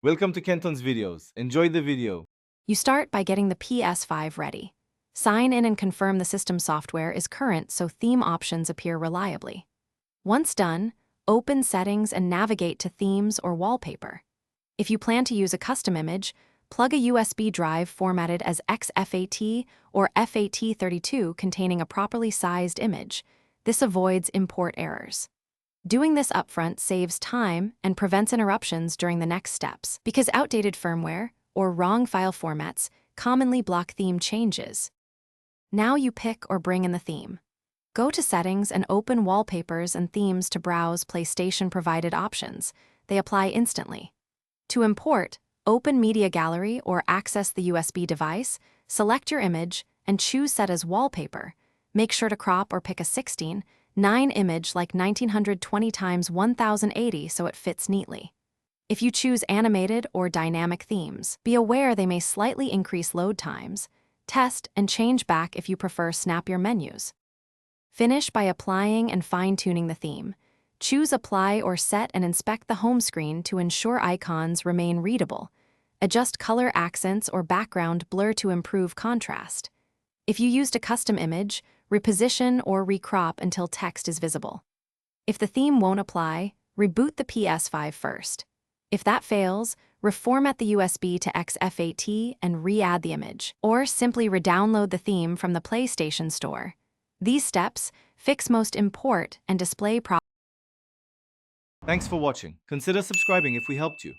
Welcome to Kenton's videos. Enjoy the video. You start by getting the Ps5 ready. Sign in and confirm the system software is current so theme options appear reliably. Once done, open Settings and navigate to Themes or Wallpaper. If you plan to use a custom image, plug a USB drive formatted as XFAT or FAT32 containing a properly sized image. This avoids import errors. Doing this upfront saves time and prevents interruptions during the next steps, because outdated firmware or wrong file formats commonly block theme changes. Now you pick or bring in the theme. Go to Settings and open Wallpapers and Themes to browse PlayStation-provided options. They apply instantly. To import, open Media Gallery or access the USB device, select your image, and choose Set as Wallpaper. Make sure to crop or pick a 16:9 image like 1920 x 1080 so it fits neatly. If you choose animated or dynamic themes, be aware they may slightly increase load times. Test and change back if you prefer snappier menus. Finish by applying and fine-tuning the theme. Choose Apply or Set and inspect the home screen to ensure icons remain readable. Adjust color accents or background blur to improve contrast. If you used a custom image, reposition or recrop until text is visible. If the theme won't apply, reboot the Ps5 first. If that fails, reformat the USB to XFAT and re-add the image, or simply re-download the theme from the PlayStation Store. These steps fix most import and display problems. Thanks for watching. Consider subscribing if we helped you.